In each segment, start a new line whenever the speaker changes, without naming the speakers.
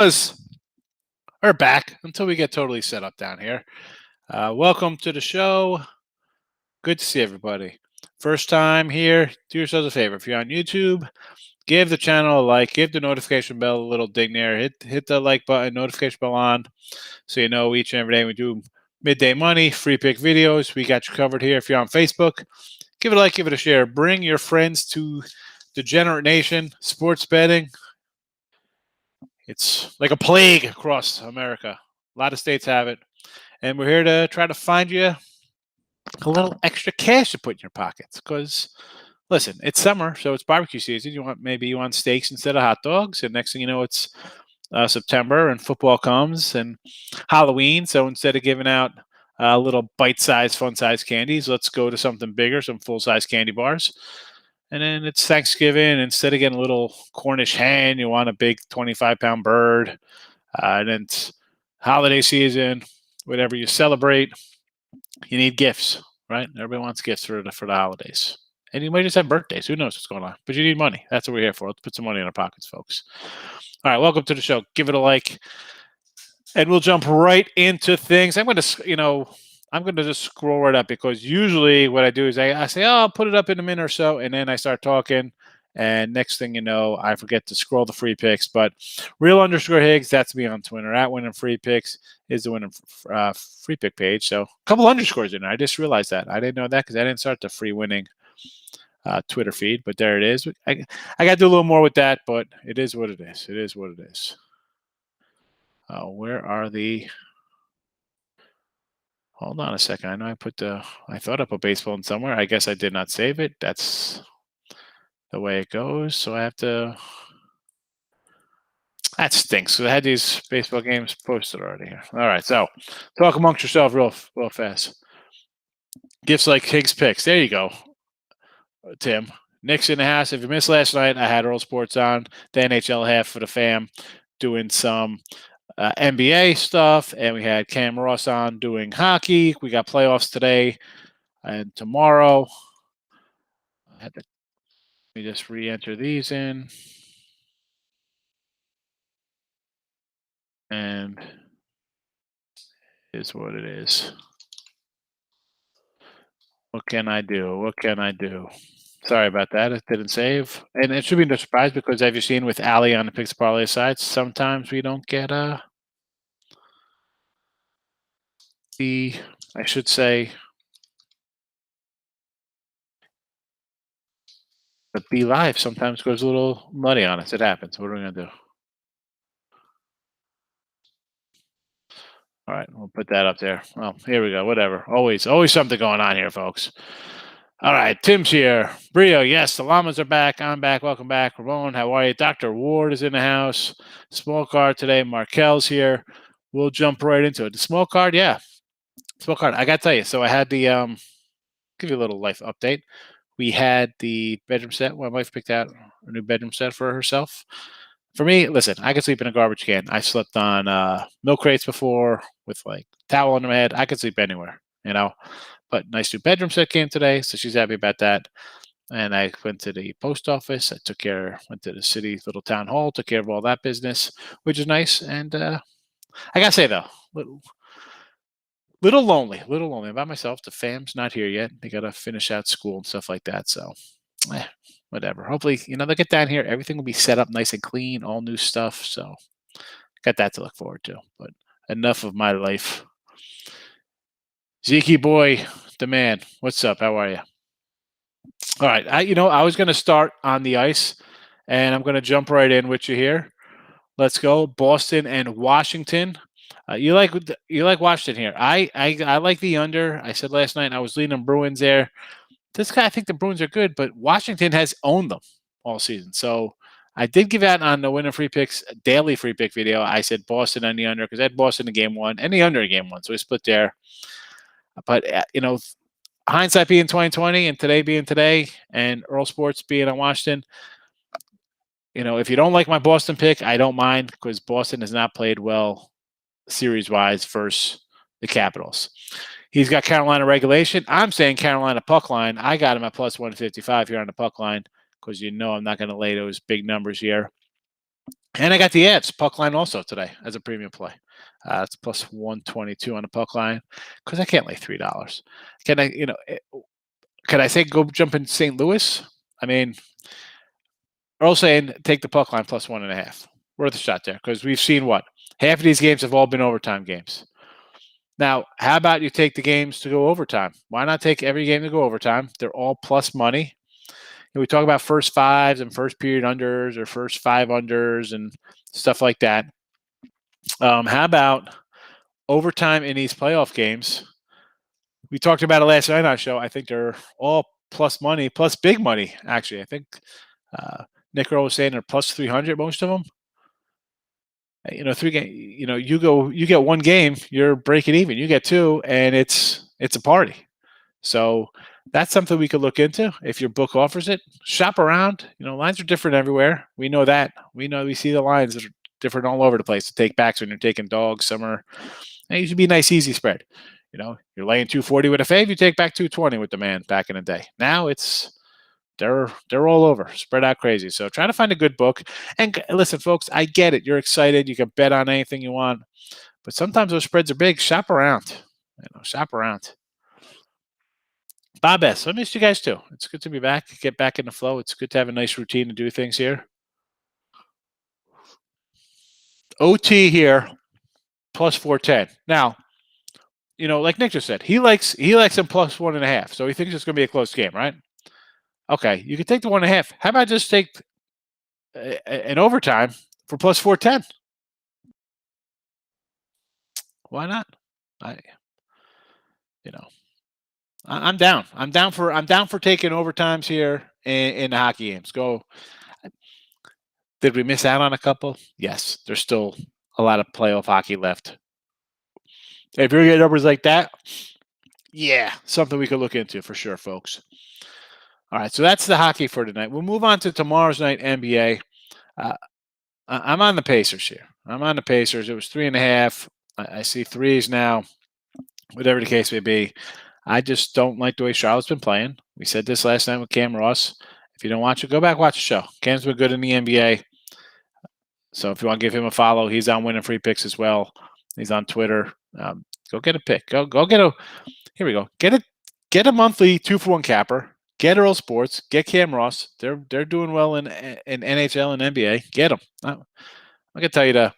Us are back until we get totally set up down here. Welcome to the show. Good to see everybody. First time here, do yourselves a favor. If you're on YouTube, give the channel a like, give the notification bell a little ding there. Hit the like button, notification bell on, so you know each and every day we do midday money, free pick videos. We got you covered here. If you're on Facebook, give it a like, give it a share. Bring your friends to Degenerate Nation, sports betting. It's like a plague across America. A lot of states have it. And we're here to try to find you a little extra cash to put in your pockets. Because, listen, it's summer, so it's barbecue season. You want steaks instead of hot dogs. And next thing you know, it's September and football comes and Halloween. So instead of giving out little bite-sized, fun-sized candies, let's go to something bigger, some full-size candy bars. And then it's Thanksgiving. Instead of getting a little Cornish hen, you want a big 25-pound bird. And then it's holiday season, whatever you celebrate, you need gifts, right? Everybody wants gifts for the holidays. And you might just have birthdays. Who knows what's going on? But you need money. That's what we're here for. Let's put some money in our pockets, folks. All right, welcome to the show. Give it a like. And we'll jump right into things. I'm going to just scroll right up because usually what I do is I say, oh, I'll put it up in a minute or so. And then I start talking. And next thing you know, I forget to scroll the free picks. But real_Higgs, that's me on Twitter. At winning free picks is the winning free pick page. So a couple underscores in there. I just realized that. I didn't know that because I didn't start the free winning Twitter feed. But there it is. I got to do a little more with that, but it is what it is. It is what it is. Where are the... Hold on a second. I know I thought I put baseball in somewhere. I guess I did not save it. That's the way it goes. So I have to... That stinks. So I had these baseball games posted already here. All right. So talk amongst yourself real fast. Gifts like Higgs picks. There you go, Tim. Knicks in the house. If you missed last night, I had Earl Sports on, the NHL half for the fam, doing some NBA stuff, and we had Cam Ross on doing hockey. We got playoffs today and tomorrow. Let me just re-enter these in. And is what it is. What can I do? What can I do? Sorry about that. It didn't save. And it should be no surprise because have you seen with Ali on the Picks Parlay sites, sometimes we don't get I should say, the Be Live sometimes goes a little muddy on us. It happens. What are we going to do? All right, we'll put that up there. Well, here we go. Whatever. Always something going on here, folks. All right, Tim's here. Brio, yes, the llamas are back. I'm back. Welcome back. Ramon, how are you? Dr. Ward is in the house. Small card today. Markel's here. We'll jump right into it. The small card, yeah. Small card. I got to tell you. So I had the, give you a little life update. We had the bedroom set. My wife picked out a new bedroom set for herself. For me, listen, I could sleep in a garbage can. I slept on milk crates before with like towel under my head. I could sleep anywhere, you know. But nice new bedroom set came today, so she's happy about that. And I went to the post office. Went to the city little town hall, took care of all that business, which is nice. And I gotta say though, little lonely. I'm by myself. The fam's not here yet. They gotta finish out school and stuff like that. So whatever. Hopefully, they'll get down here. Everything will be set up nice and clean, all new stuff. So got that to look forward to. But enough of my life. Zeke boy, the man. What's up? How are you? All right. I was going to start on the ice, and I'm going to jump right in with you here. Let's go. Boston and Washington. You like Washington here. I like the under. I said last night I was leaning Bruins there. This guy, I think the Bruins are good, but Washington has owned them all season. So I did give out on the winner free picks daily free pick video. I said Boston on the under because I had Boston in game one and the under in game one. So we split there. But hindsight being 2020 and today being today and Earl Sports being on Washington, if you don't like my Boston pick, I don't mind because Boston has not played well series-wise versus the Capitals. He's got Carolina regulation. I'm saying Carolina puck line. I got him at plus 155 here on the puck line because I'm not going to lay those big numbers here. And I got the Avs puck line also today as a premium play. It's plus 122 on the puck line because I can't lay $3. Can I, can I say go jump in St. Louis? I mean, Earl saying take the puck line plus 1.5. Worth a shot there because we've seen what? Half of these games have all been overtime games. Now, how about you take the games to go overtime? Why not take every game to go overtime? They're all plus money. And we talk about first fives and first period unders or first five unders and stuff like that. How about overtime in these playoff games? We talked about it last night on our show. I think they're all plus money, plus big money, actually. I think Nick Earl was saying they're plus 300, most of them. Three game, you get one game, you're breaking even. You get two, and it's a party. So that's something we could look into if your book offers it. Shop around. Lines are different everywhere. We know that. We see the lines that are different all over the place. To take backs when you're taking dogs. Some are. It used to be a nice, easy spread. You're laying 240 with a fave, you take back 220 with the man back in the day. Now they're all over, spread out crazy. So try to find a good book. And listen, folks, I get it. You're excited. You can bet on anything you want. But sometimes those spreads are big. Shop around. Shop around. Bob S., I missed you guys too. It's good to be back, get back in the flow. It's good to have a nice routine to do things here. OT here, plus 410. Now, like Nick just said, he likes him plus 1.5. So he thinks it's going to be a close game, right? Okay, you can take the 1.5. How about just take an overtime for plus 410? Why not? I'm down. I'm down for taking overtimes here in the hockey games. Go. Did we miss out on a couple? Yes, there's still a lot of playoff hockey left. If you're getting numbers like that, yeah, something we could look into for sure, folks. All right, so that's the hockey for tonight. We'll move on to tomorrow's night NBA. I'm on the Pacers here. I'm on the Pacers. It was 3.5. I see threes now, whatever the case may be. I just don't like the way Charlotte's been playing. We said this last night with Cam Ross. If you don't watch it, go back, watch the show. Cam's been good in the NBA. So if you want to give him a follow, he's on Winning Free Picks as well. He's on Twitter. Go get a pick. Go get a. Here we go. Get a monthly 2-for-1 capper. Get Earl Sports. Get Cam Ross. They're doing well in NHL and NBA. Get them. I'm gonna tell you to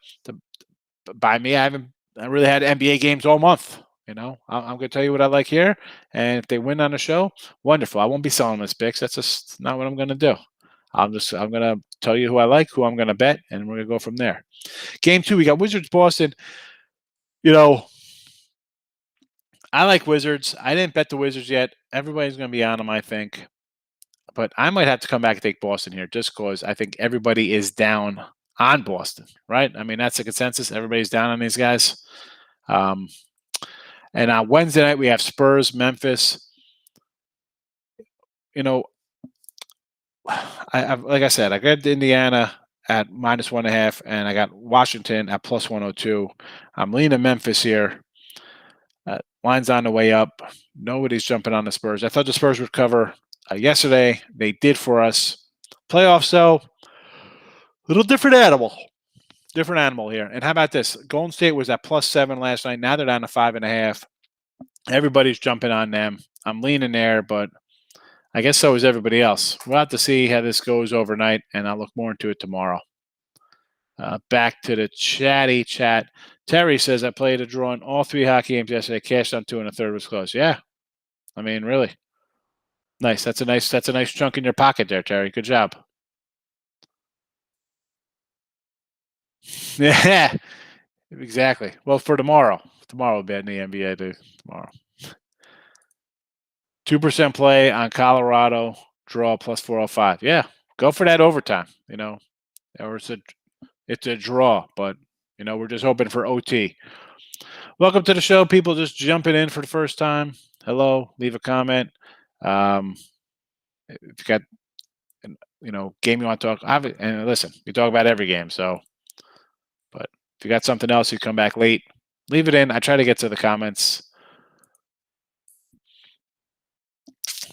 buy me. I really had NBA games all month. I'm gonna tell you what I like here, and if they win on the show, wonderful. I won't be selling this picks. That's just not what I'm gonna do. I'm gonna tell you who I like, who I'm gonna bet, and we're gonna go from there. Game 2, we got Wizards Boston. I like Wizards. I didn't bet the Wizards yet. Everybody's gonna be on them, I think, but I might have to come back and take Boston here, just because I think everybody is down on Boston. Right? I mean, that's the consensus. Everybody's down on these guys. And on Wednesday night we have Spurs, Memphis. Like I said, I got Indiana at -1.5, and I got Washington at plus 102. I'm leaning Memphis here. Line's on the way up. Nobody's jumping on the Spurs. I thought the Spurs would cover yesterday. They did for us. Playoffs, though, little different animal. Different animal here. And how about this? Golden State was at +7 last night. Now they're down to 5.5. Everybody's jumping on them. I'm leaning there, but I guess so is everybody else. We'll have to see how this goes overnight, and I'll look more into it tomorrow. Back to the chatty chat. Terry says, I played a draw in all 3 hockey games yesterday. Cashed on 2 and a third was close. Yeah. I mean, really. Nice. That's a nice chunk in your pocket there, Terry. Good job. Yeah. Exactly. Well, for tomorrow. Tomorrow will be in the NBA, dude. Tomorrow. 2% play on Colorado. Draw plus 405. Yeah. Go for that overtime, Or it's a draw, but we're just hoping for OT. Welcome to the show, people just jumping in for the first time. Hello, leave a comment. If you got game you want to talk, and listen, we talk about every game. So, but if you got something else, you come back late, leave it in. I try to get to the comments.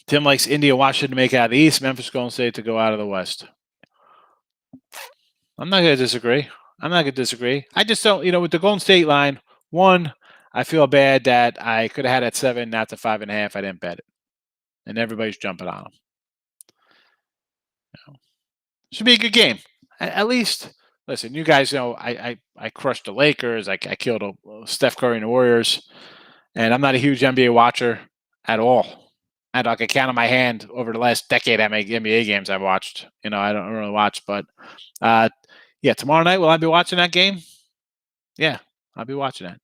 Tim likes India, Washington to make out of the East. Memphis, Golden State to go out of the West. I'm not going to disagree. I'm not going to disagree. I just don't, with the Golden State line, one, I feel bad that I could have had at 7, not to 5.5. I didn't bet it. And everybody's jumping on them. Should be a good game. At least, listen, you guys know I crushed the Lakers. I killed Steph Curry and the Warriors. And I'm not a huge NBA watcher at all. And I can count on my hand over the last decade how many NBA games I've watched. I don't really watch, but yeah, tomorrow night, will I be watching that game? Yeah, I'll be watching that.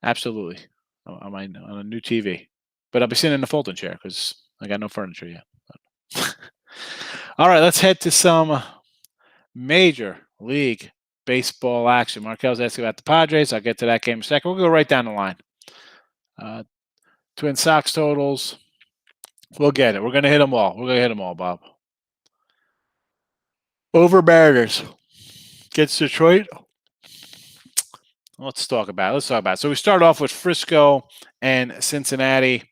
Absolutely. On a new TV. But I'll be sitting in the folding chair because I got no furniture yet. All right, let's head to some Major League Baseball action. Markel's asking about the Padres. I'll get to that game in a second. We'll go right down the line. Twin Sox totals. We'll get it. We're going to hit them all. We're going to hit them all, Bob. Over Mariners. Gets Detroit. Let's talk about it. So we start off with Frisco and Cincinnati.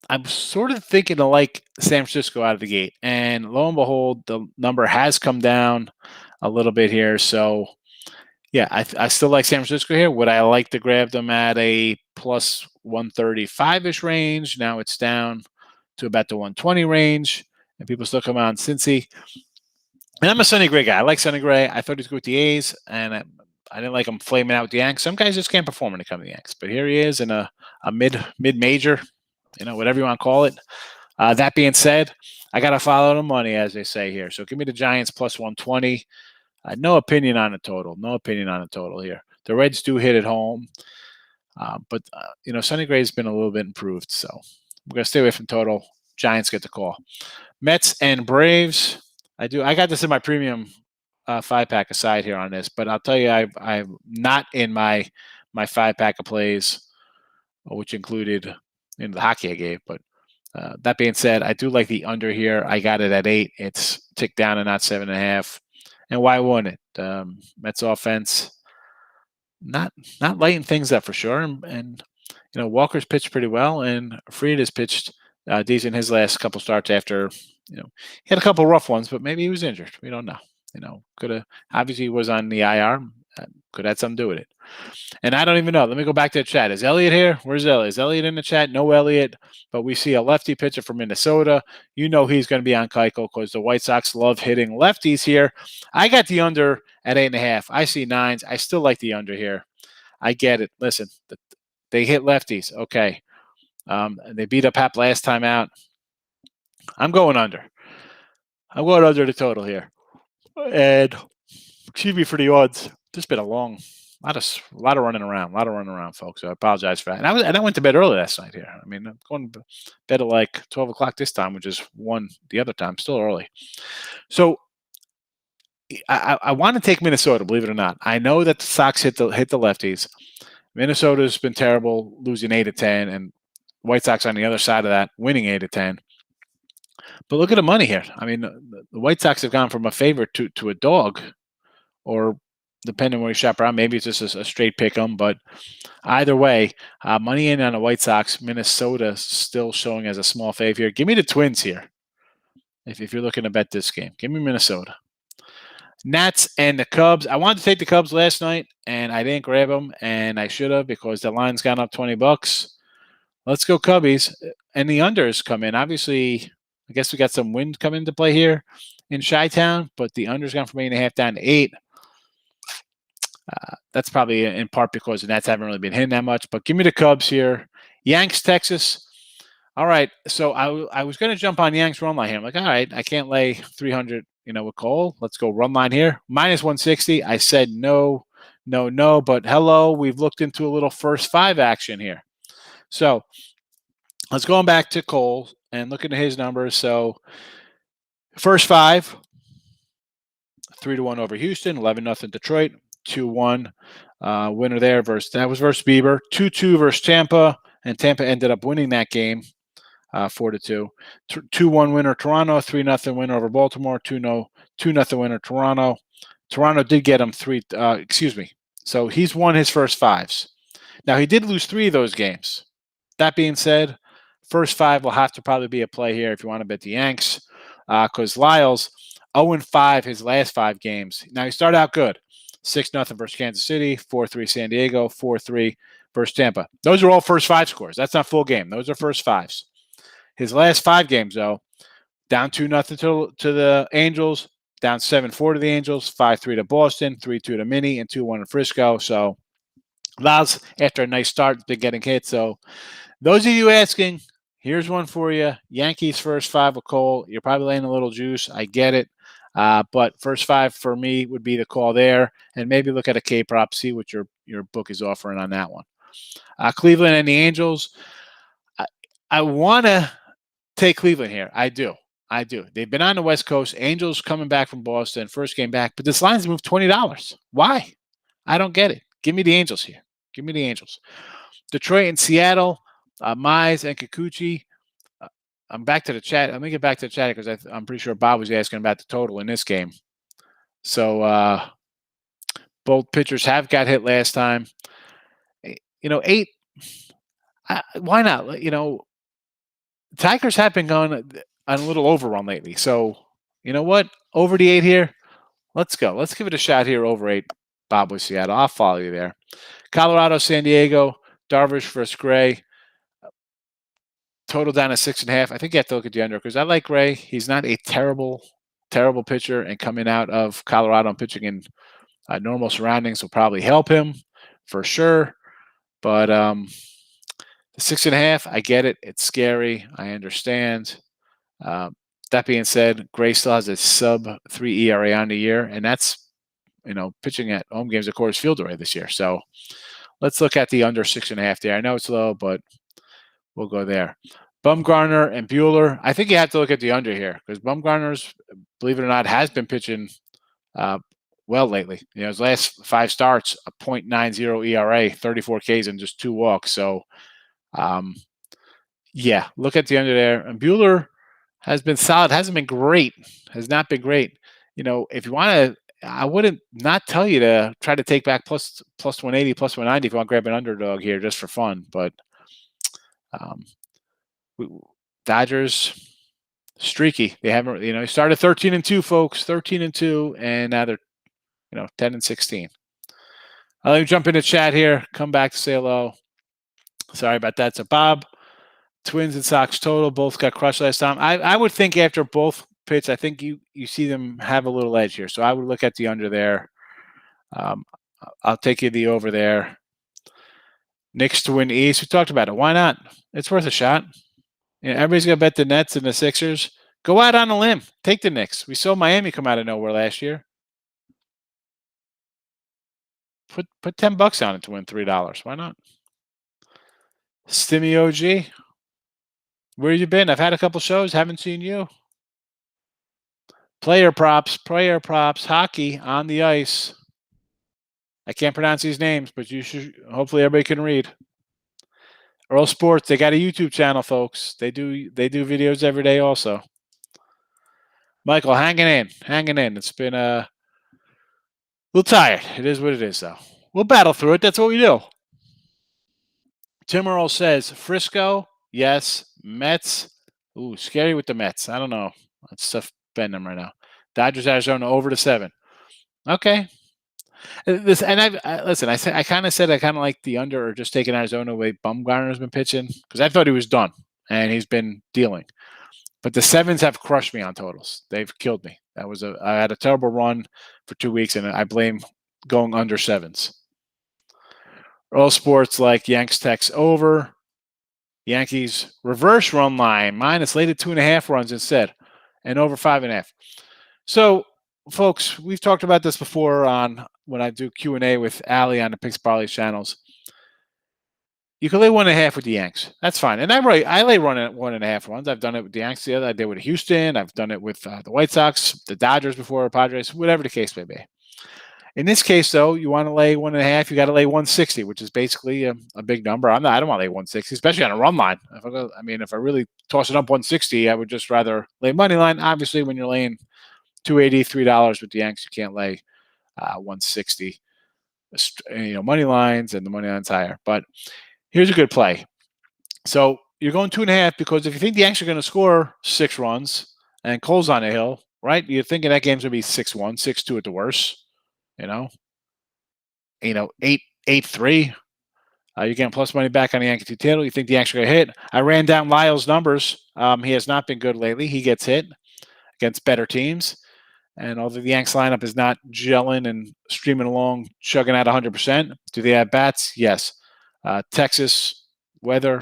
I'm sort of thinking to like San Francisco out of the gate. And lo and behold, the number has come down a little bit here. So, yeah, I still like San Francisco here. Would I like to grab them at a plus 135-ish range? Now it's down to about the 120 range. And people still come on Cincy. And I'm a Sonny Gray guy. I like Sonny Gray. I thought he was good with the A's. And I didn't like him flaming out with the Yanks. Some guys just can't perform when they come to the Yanks. But here he is in a mid-major. Whatever you want to call it. That being said, I got to follow the money, as they say here. So give me the Giants plus 120. No opinion on the total. No opinion on the total here. The Reds do hit at home. But Sonny Gray's been a little bit improved. So we're going to stay away from total. Giants get the call. Mets and Braves. I got this in my premium 5-pack aside here on this. But I'll tell you, I'm not in my 5-pack of plays, which included the hockey I gave. But that being said, I do like the under here. I got it at 8. It's ticked down to not 7.5. And why wouldn't it? Mets offense, not lighting things up for sure. And Walker's pitched pretty well, and Fried has pitched decent his last couple starts after, he had a couple rough ones, but maybe he was injured. We don't know. Could have, obviously he was on the IR. Could have had something to do with it. And I don't even know. Let me go back to the chat. Is Elliot here? Where's Elliot? Is Elliot in the chat? No Elliot, but we see a lefty pitcher from Minnesota. He's going to be on Keuchel because the White Sox love hitting lefties here. I got the under at 8.5. I see 9s. I still like the under here. I get it. Listen, they hit lefties. Okay. They beat up Hap last time out. I'm going under. I'm going under the total here. And excuse me for the odds. Just been a lot of running around, folks. So I apologize for that. And I went to bed early last night here. I mean, I'm going to bed at like 12 o'clock this time, which is 1 the other time. Still early. So I want to take Minnesota, believe it or not. I know that the Sox hit the lefties. Minnesota's been terrible, losing 8-10, and White Sox on the other side of that, winning 8-10. But look at the money here. I mean, the White Sox have gone from a favorite to a dog, or depending on where you shop around, maybe it's just a straight pick 'em. But either way, money in on the White Sox. Minnesota still showing as a small fave here. Give me the Twins here. If you're looking to bet this game, give me Minnesota. Nats and the Cubs. I wanted to take the Cubs last night, and I didn't grab them, and I should have because the line's gone up $20. Let's go Cubbies. And the unders come in. Obviously, I guess we got some wind coming into play here in Chi-Town, but the under's gone from 8.5 down to 8. That's probably in part because the Nats haven't really been hitting that much. But give me the Cubs here. Yanks, Texas. All right. So I was going to jump on Yanks run line here. I'm like, all right, I can't lay 300, with Cole. Let's go run line here. Minus 160. I said no. But hello, we've looked into a little first 5 action here. So let's go back to Cole and look into his numbers. So first 5, 3-1 over Houston, 11-0 Detroit, 2-1 winner there versus Bieber, 2-2 versus Tampa, and Tampa ended up winning that game 4-2. 2-1 winner Toronto, 3-0 winner over Baltimore, 2-0 winner Toronto. Toronto did get him 3. So he's won his first 5s. Now he did lose 3 of those games. That being said, first 5 will have to probably be a play here if you want to bet the Yanks, because Lyles 0-5 his last 5 games. Now, he started out good. 6-0 versus Kansas City, 4-3 San Diego, 4-3 versus Tampa. Those are all first 5 scores. That's not full game. Those are first 5s. His last 5 games, though, down 2-0 to the Angels, down 7-4 to the Angels, 5-3 to Boston, 3-2 to Minnie, and 2-1 to Frisco. So, Lyles, after a nice start, been getting hit. So, those of you asking, here's one for you. Yankees first 5 with Cole. You're probably laying a little juice. I get it. But first 5 for me would be the call there. And maybe look at a K prop, see what your book is offering on that one. Cleveland and the Angels. I want to take Cleveland here. I do. They've been on the West Coast. Angels coming back from Boston, first game back. But this line's moved $20. Why? I don't get it. Give me the Angels here. Give me the Angels. Detroit and Seattle. Mize and Kikuchi. I'm back to the chat. Let me get back to the chat because I'm pretty sure Bob was asking about the total in this game. So both pitchers have got hit last time. 8. Why not? Tigers have been going on a little overrun lately. So you know what? Over the 8 here. Let's go. Let's give it a shot here. Over 8. Bob with Seattle. I'll follow you there. Colorado, San Diego. Darvish versus Gray. Total down to 6.5. I think you have to look at the under because I like Gray. He's not a terrible pitcher, and coming out of Colorado and pitching in normal surroundings will probably help him for sure. But the 6.5, I get it. It's scary. I understand. That being said, Gray still has a sub-3 ERA on the year, and that's pitching at home games at Coors Field already this year. So let's look at the under 6.5 there. I know it's low, but we'll go there. Bumgarner and Buehler. I think you have to look at the under here because Bumgarner's, believe it or not, has been pitching well lately. His last 5 starts, a .90 ERA, 34 Ks and just 2 walks. So, yeah, look at the under there. And Buehler has been solid. Hasn't been great. Has not been great. If you want to, I wouldn't not tell you to try to take back plus 180, plus 190 if you want to grab an underdog here just for fun. But Dodgers streaky. They haven't, started 13-2, folks, 13-2, and now they're, 10-16. Let me jump into chat here. Come back to say hello. Sorry about that. So Bob, Twins and Sox total both got crushed last time. I would think after both pitch, I think you see them have a little edge here. So I would look at the under there. I'll take you the over there. Knicks to win East. We talked about it. Why not? It's worth a shot. Everybody's going to bet the Nets and the Sixers. Go out on a limb. Take the Knicks. We saw Miami come out of nowhere last year. Put $10 on it to win $3. Why not? Stimmy OG. Where you been? I've had a couple shows. Haven't seen you. Player props. Hockey on the ice. I can't pronounce these names, but you should. Hopefully, everybody can read. Earl Sports. They got a YouTube channel, folks. They do videos every day, also. Michael, hanging in. It's been a little tired. It is what it is, though. We'll battle through it. That's what we do. Tim Earl says Frisco, yes. Mets, ooh, scary with the Mets. I don't know. That's tough betting them right now. Dodgers, Arizona over to 7. Okay. I kind of said I kind of like the under or just taking Arizona away. Bumgarner's been pitching because I thought he was done and he's been dealing. But the 7s have crushed me on totals. They've killed me. I had a terrible run for 2 weeks, and I blame going under 7s. Earl Sports like Yanks Tex over. Yankees reverse run line minus laid at 2.5 runs instead, and over 5.5. So, folks, we've talked about this before on when I do Q&A with Allie on the Picks Barley channels. You can lay 1.5 with the Yanks. That's fine. And I lay 1.5 runs. I've done it with the Yanks the other. I did it with Houston. I've done it with the White Sox, the Dodgers before, Padres, whatever the case may be. In this case, though, you want to lay 1.5. You got to lay 160, which is basically a big number. I don't want to lay 160, especially on a run line. If I really toss it up 160, I would just rather lay money line. Obviously, when you're laying $2.80, $3 with the Yanks, you can't lay 160. Money lines and the money line's higher. But here's a good play. So you're going 2.5 because if you think the Yanks are going to score 6 runs and Cole's on the hill, right? You're thinking that game's gonna be 6-1, 6-2 at the worst. You know, 8-3. You're getting plus money back on the Yankee 2 total. You think the Yanks are going to hit? I ran down Lyle's numbers. He has not been good lately. He gets hit against better teams. And although the Yanks lineup is not gelling and streaming along, chugging at 100%, do they have bats? Yes. Texas weather,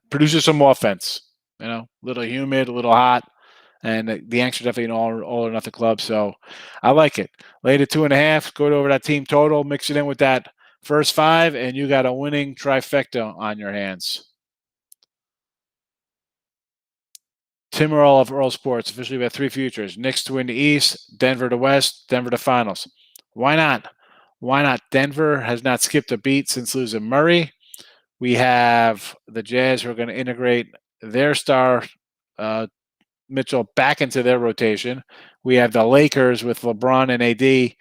produces some offense. A little humid, a little hot. And the Yanks are definitely an all or nothing club. So I like it. Lay to 2.5, go over that team total, mix it in with that first 5, and you got a winning trifecta on your hands. Tim Earl of Earl Sports. Officially, we have 3 futures. Knicks to win the East, Denver to West, Denver to finals. Why not? Why not? Denver has not skipped a beat since losing Murray. We have the Jazz who are going to integrate their star Mitchell back into their rotation. We have the Lakers with LeBron and AD.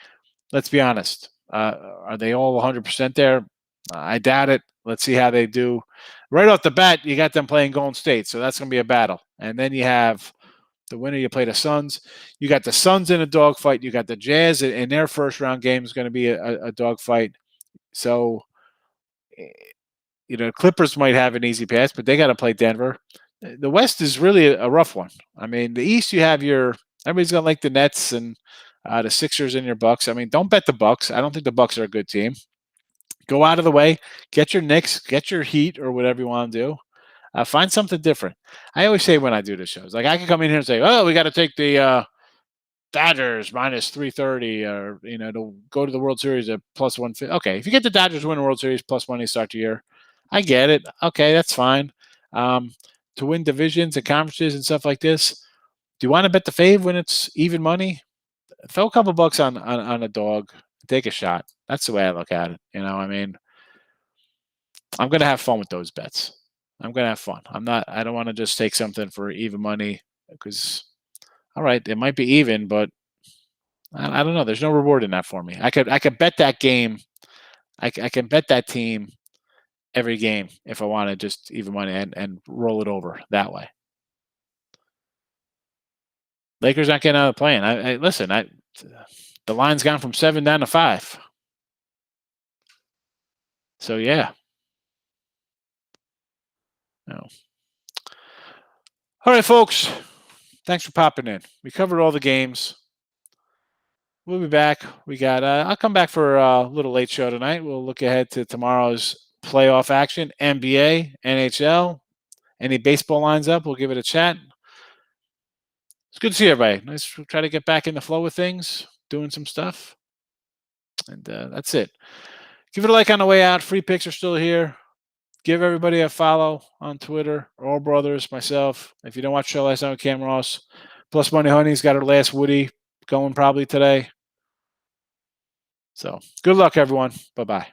Let's be honest. Are they all 100% there? I doubt it. Let's see how they do. Right off the bat, you got them playing Golden State, so that's going to be a battle. And then you have the winner. You play the Suns. You got the Suns in a dogfight. You got the Jazz in their first-round game is going to be a dogfight. So, Clippers might have an easy pass, but they got to play Denver. The West is really a rough one. I mean, the East, you have everybody's going to like the Nets and the Sixers and your Bucks. I mean, don't bet the Bucks. I don't think the Bucks are a good team. Go out of the way. Get your Knicks. Get your Heat or whatever you want to do. Find something different. I always say when I do the shows, like I can come in here and say, oh, we got to take the Dodgers minus 330 or, to go to the World Series at plus 150. Okay, if you get the Dodgers win the World Series plus money start the year, I get it. Okay, that's fine. To win divisions and conferences and stuff like this, do you want to bet the fave when it's even money? Throw a couple bucks on a dog. Take a shot. That's the way I look at it. I mean, I'm going to have fun with those bets. I'm going to have fun. I don't want to just take something for even money because, all right, it might be even, but I don't know. There's no reward in that for me. I could bet that game. I can bet that team every game if I want to just even money and roll it over that way. Lakers not getting out of the play-in. Listen. The line's gone from 7 down to 5. So yeah. No. All right, folks. Thanks for popping in. We covered all the games. We'll be back. We got. I'll come back for a little late show tonight. We'll look ahead to tomorrow's playoff action, NBA, NHL. Any baseball lines up? We'll give it a chat. It's good to see everybody. Nice to try to get back in the flow of things, doing some stuff. And that's it. Give it a like on the way out. Free picks are still here. Give everybody a follow on Twitter. All Brothers, myself. If you don't watch the show last night with Cam Ross, Plus Money Honey's got her last Woody going probably today. So good luck, everyone. Bye-bye.